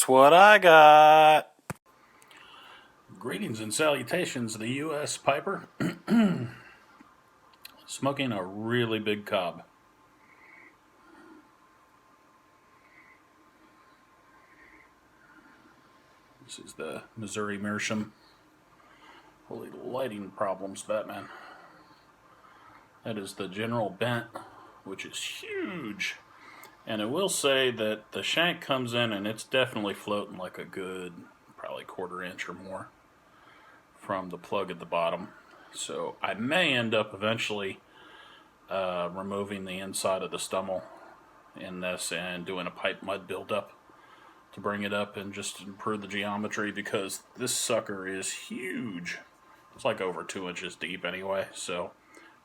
Guess what I got? Greetings and salutations, the U.S. Piper. Smoking a really big cob. This is the Missouri Meerschaum. Holy lighting problems, Batman. That is the General Bent, which is huge. And I will say that the shank comes in and it's definitely floating like a good, probably quarter-inch or more from the plug at the bottom. So I may end up eventually removing the inside of the stummel in this and doing a pipe mud buildup to bring it up and just improve the geometry, because this sucker is huge. It's like over 2 inches deep anyway, so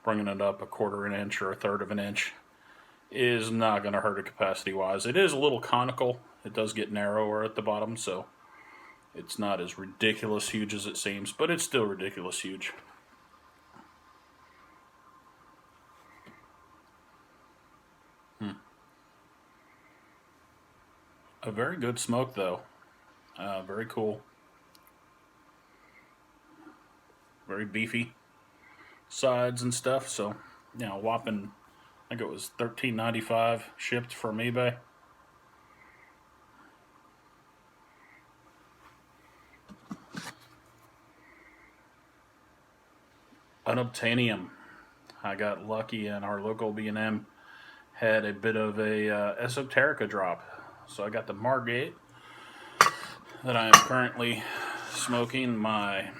bringing it up a quarter of an inch or a third of an inch is not going to hurt it capacity wise. It is a little conical. It does get narrower at the bottom, so it's not as ridiculous huge as it seems, but it's still ridiculous huge. A very good smoke, though. Very cool. Very beefy sides and stuff. So, whopping, I think it was $13.95 shipped from eBay. Unobtainium. I got lucky, and our local B&M had a bit of a Esoterica drop. So I got the Margate that I am currently smoking my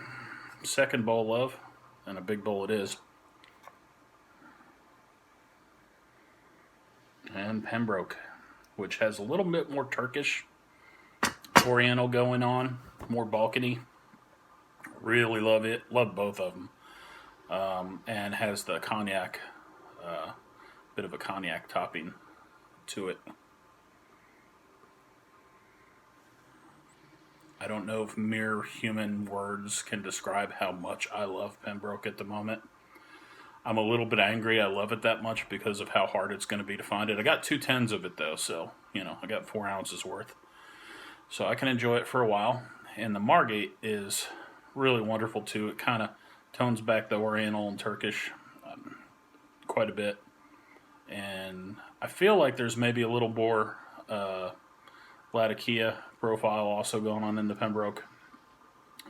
second bowl of, and a big bowl it is. And Pembroke, which has a little bit more Turkish Oriental going on, more balcony. Really love it. Love both of them. And has the cognac, bit of a cognac topping to it. I don't know if mere human words can describe how much I love Pembroke at the moment. I'm a little bit angry I love it that much because of how hard it's going to be to find it. I got 2 tens of it though, so, I got 4 ounces worth. So I can enjoy it for a while. And the Margate is really wonderful too. It kind of tones back the Oriental and Turkish quite a bit. And I feel like there's maybe a little more Latakia profile also going on in the Pembroke.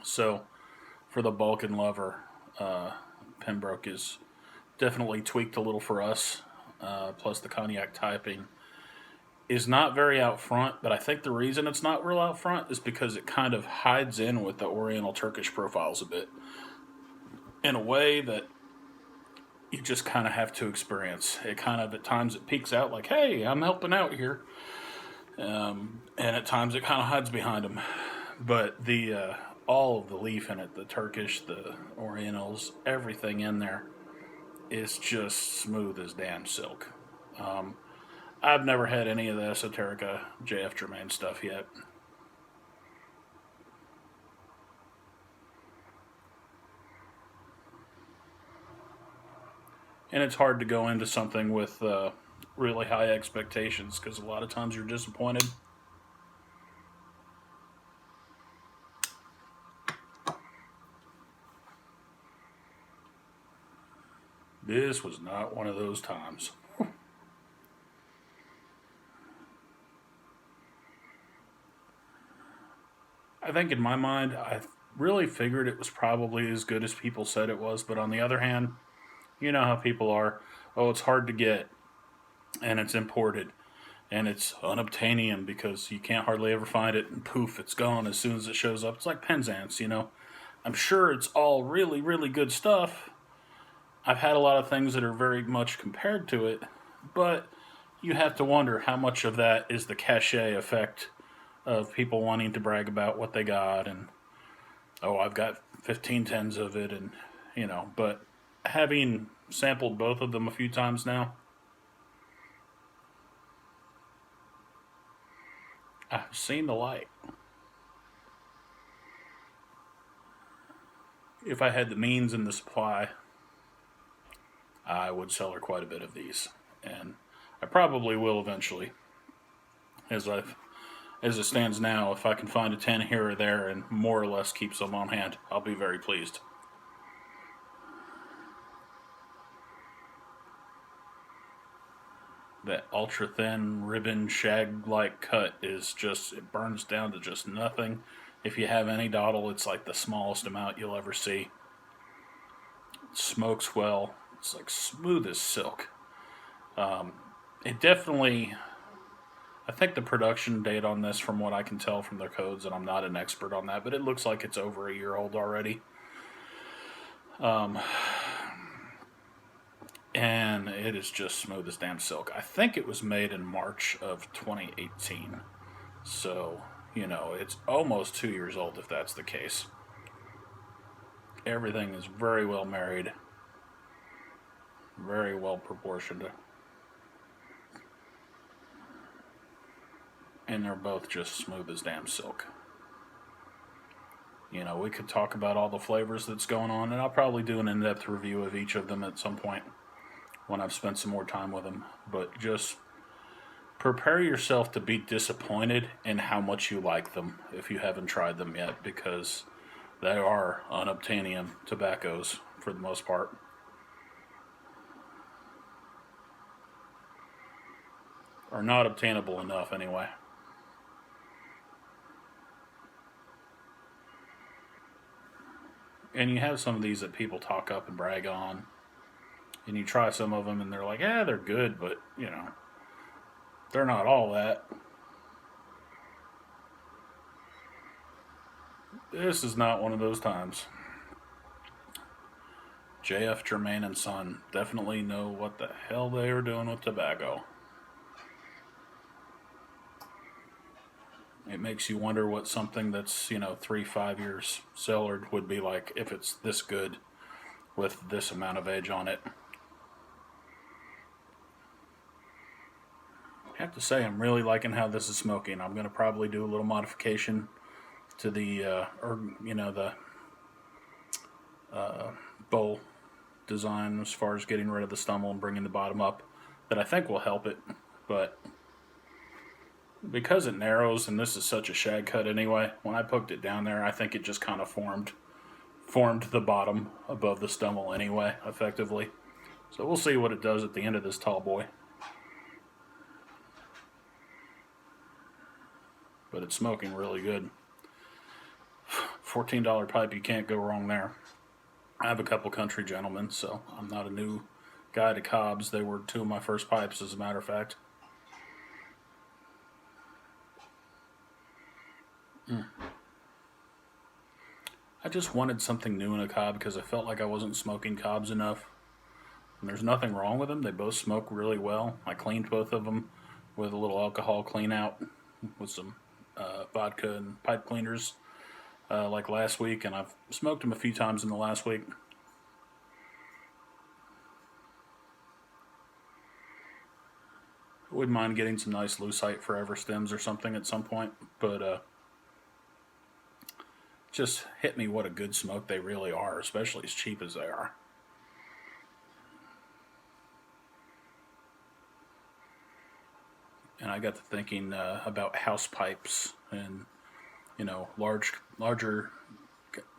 So for the Balkan lover, Pembroke is definitely tweaked a little for us. Plus the cognac typing is not very out front, but I think the reason it's not real out front is because it kind of hides in with the Oriental Turkish profiles a bit in a way that you just kind of have to experience. It kind of, at times it peeks out like, hey, I'm helping out here. And at times it kind of hides behind them. But the all of the leaf in it, the Turkish, the Orientals, everything in there is just smooth as damn silk. I've never had any of the Esoterica JF Germain stuff yet. And it's hard to go into something with really high expectations, because a lot of times you're disappointed. This was not one of those times. I think in my mind, I really figured it was probably as good as people said it was, but on the other hand, you know how people are. Oh, it's hard to get, and it's imported, and it's unobtainium because you can't hardly ever find it, and poof, it's gone as soon as it shows up. It's like Penzance, I'm sure it's all really, really good stuff. I've had a lot of things that are very much compared to it, but you have to wonder how much of that is the cachet effect of people wanting to brag about what they got, and, oh, I've got 15 tens of it, and, but having sampled both of them a few times now, I've seen the light. If I had the means and the supply, I would sell her quite a bit of these. And I probably will eventually, as I've as it stands now, if I can find a 10 here or there and more or less keeps them on hand, I'll be very pleased. That ultra thin ribbon shag-like cut is just, it burns down to just nothing. If you have any dottle, it's like the smallest amount you'll ever see. It smokes well. It's like smooth as silk. It definitely, I think the production date on this, from what I can tell from their codes, and I'm not an expert on that, but it looks like it's over a year old already. And it is just smooth as damn silk. I think it was made in March of 2018. So, it's almost 2 years old if that's the case. Everything is very well married. Very well proportioned. And they're both just smooth as damn silk. We could talk about all the flavors that's going on, and I'll probably do an in-depth review of each of them at some point when I've spent some more time with them. But just prepare yourself to be disappointed in how much you like them if you haven't tried them yet, because they are unobtainium tobaccos for the most part. Or not obtainable enough anyway. And you have some of these that people talk up and brag on. And you try some of them and they're like, yeah, they're good, but, they're not all that. This is not one of those times. J.F. Germain and Son definitely know what the hell they are doing with tobacco. It makes you wonder what something that's, 3-5 years cellared would be like if it's this good with this amount of age on it. I have to say, I'm really liking how this is smoking. I'm going to probably do a little modification to the, bowl design as far as getting rid of the stumble and bringing the bottom up, that I think will help it. But because it narrows, and this is such a shag cut anyway, when I poked it down there, I think it just kind of formed the bottom above the stumble anyway, effectively. So we'll see what it does at the end of this tall boy. But it's smoking really good. $14 pipe, you can't go wrong there. I have a couple country gentlemen, so I'm not a new guy to cobs. They were two of my first pipes, as a matter of fact. I just wanted something new in a cob because I felt like I wasn't smoking cobs enough. And there's nothing wrong with them. They both smoke really well. I cleaned both of them with a little alcohol clean out with some vodka and pipe cleaners like last week, and I've smoked them a few times in the last week. I wouldn't mind getting some nice Lucite Forever stems or something at some point, but just hit me what a good smoke they really are, especially as cheap as they are. And I got to thinking about house pipes and, larger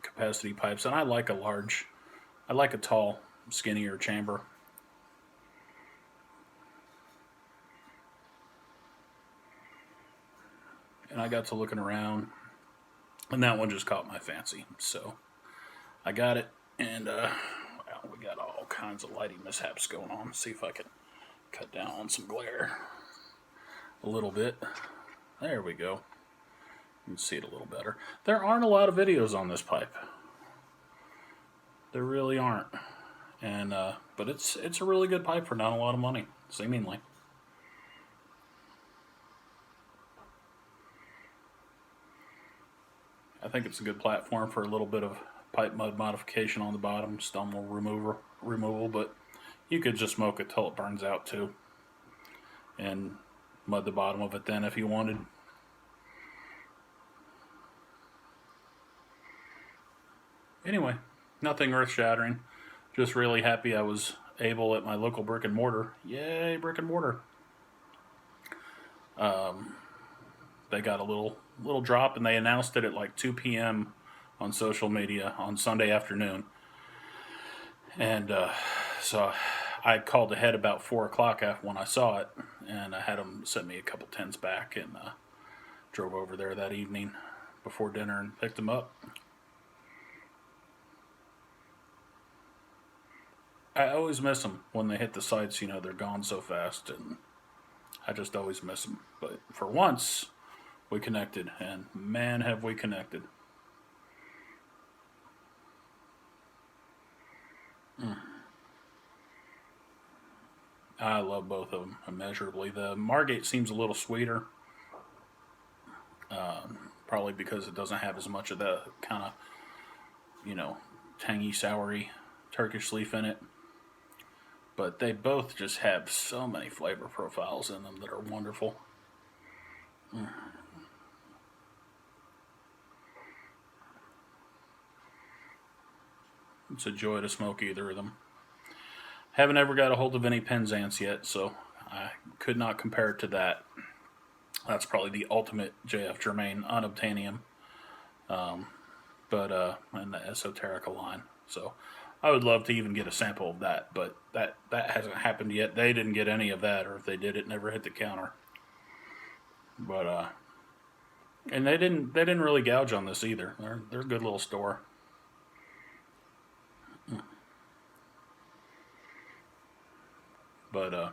capacity pipes. And I like a tall, skinnier chamber. And I got to looking around, and that one just caught my fancy. So I got it, and we got all kinds of lighting mishaps going on. Let's see if I can cut down on some glare a little bit. There we go. You can see it a little better. There aren't a lot of videos on this pipe. There really aren't. And but it's a really good pipe for not a lot of money, seemingly. I think it's a good platform for a little bit of pipe mud modification on the bottom, stumble removal, but you could just smoke it till it burns out too, and mud the bottom of it then if you wanted. Anyway, nothing earth-shattering. Just really happy I was able at my local brick and mortar. Yay, brick and mortar. they got a little drop, and they announced it at like 2 p.m. on social media on Sunday afternoon. And so I called ahead about 4 o'clock when I saw it, and I had them send me a couple tens back, and drove over there that evening before dinner and picked them up. I always miss them when they hit the sites. They're gone so fast, and I just always miss them. But for once, we connected, and man, have we connected. I love both of them immeasurably. The Margate seems a little sweeter, probably because it doesn't have as much of the kind of, tangy, soury Turkish leaf in it. But they both just have so many flavor profiles in them that are wonderful. It's a joy to smoke either of them. Haven't ever got a hold of any Penzance yet, so I could not compare it to that. That's probably the ultimate JF Germain unobtainium, but in the Esoterica line. So I would love to even get a sample of that, but that hasn't happened yet. They didn't get any of that, or if they did, it never hit the counter. But and they didn't really gouge on this either. They're a good little store. But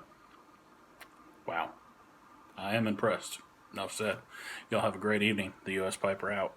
wow, I am impressed. Enough said. Y'all have a great evening. The U.S. Piper out.